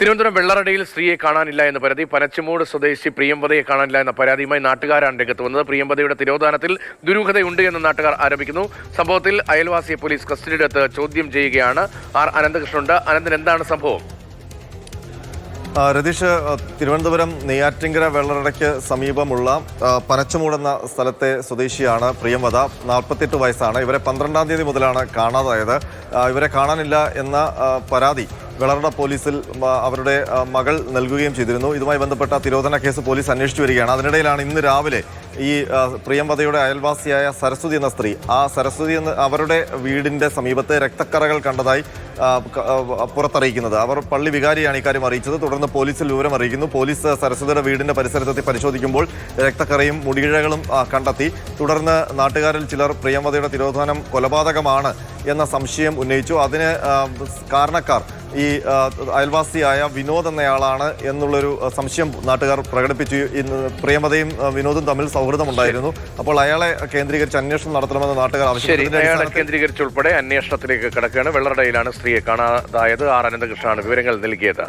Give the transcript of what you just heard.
തിരുവനന്തപുരം വെള്ളറടയിൽ സ്ത്രീയെ കാണാനില്ല എന്ന പരാതി. പനച്ചമൂട് സ്വദേശി പ്രിയംവദയെ കാണാനില്ല എന്ന പരാതിയുമായി നാട്ടുകാരാണ് രംഗത്ത് വന്നത്. പ്രിയംവദയുടെ തിരോധാനത്തിൽ ദുരൂഹതയുണ്ട് എന്ന് നാട്ടുകാർ ആരോപിക്കുന്നു. സംഭവത്തിൽ അയൽവാസിയെ പോലീസ് കസ്റ്റഡിയിലെടുത്ത് ചോദ്യം ചെയ്യുകയാണ്. ആർ അനന്തകൃഷ്ണനുണ്ട്. അനന്തൻ, എന്താണ് സംഭവം? രതീഷ്, തിരുവനന്തപുരം നെയ്യാറ്റിങ്കര വെള്ളറടയ്ക്ക് സമീപമുള്ള പനച്ചമൂടെന്ന സ്ഥലത്തെ സ്വദേശിയാണ് പ്രിയംവദ. 48 വയസ്സാണ്. ഇവരെ 12-ാം തീയതി മുതലാണ് കാണാതായത്. ഇവരെ കാണാനില്ല എന്ന പരാതി വെള്ളറട പോലീസിൽ അവരുടെ മകൾ നൽകുകയും ചെയ്തിരുന്നു. ഇതുമായി ബന്ധപ്പെട്ട തിരോധന കേസ് പോലീസ് അന്വേഷിച്ചു വരികയാണ്. അതിനിടയിലാണ് ഇന്ന് രാവിലെ ഈ പ്രിയംവദയുടെ അയൽവാസിയായ സരസ്വതി എന്ന സ്ത്രീ, ആ സരസ്വതി അവരുടെ വീടിൻ്റെ സമീപത്തെ രക്തക്കറകൾ കണ്ടതായി പുറത്തറിയിക്കുന്നത്. അവർ പള്ളി വികാരിയാണ് ഇക്കാര്യം അറിയിച്ചത്. തുടർന്ന് പോലീസിൽ വിവരം അറിയിക്കുന്നു. പോലീസ് സരസ്വതിയുടെ വീടിൻ്റെ പരിസരത്തെത്തി പരിശോധിക്കുമ്പോൾ രക്തക്കറയും മുടിയിഴകളും കണ്ടെത്തി. തുടർന്ന് നാട്ടുകാരിൽ ചിലർ പ്രിയംവദയുടെ തിരോധാനം കൊലപാതകമാണ് എന്ന സംശയം ഉന്നയിച്ചു. അതിന് കാരണക്കാർ ഈ അയൽവാസിയായ വിനോദ് എന്നയാളാണ് എന്നുള്ളൊരു സംശയം നാട്ടുകാർ പ്രകടിപ്പിച്ചു. പ്രിയംവദയും വിനോദും തമ്മിൽ സൗഹൃദമുണ്ടായിരുന്നു. അപ്പോൾ അയാളെ കേന്ദ്രീകരിച്ച് അന്വേഷണം നടത്തണമെന്ന് നാട്ടുകാർ ആവശ്യപ്പെട്ടു. കേന്ദ്രീകരിച്ചുൾപ്പെടെ അന്വേഷണത്തിലേക്ക് കടക്കുകയാണ്. വെള്ളറടയിലാണ് സ്ത്രീയെ കാണാതായത്. ആർ അനന്തകൃഷ്ണനാണ് വിവരങ്ങൾ നൽകിയത്.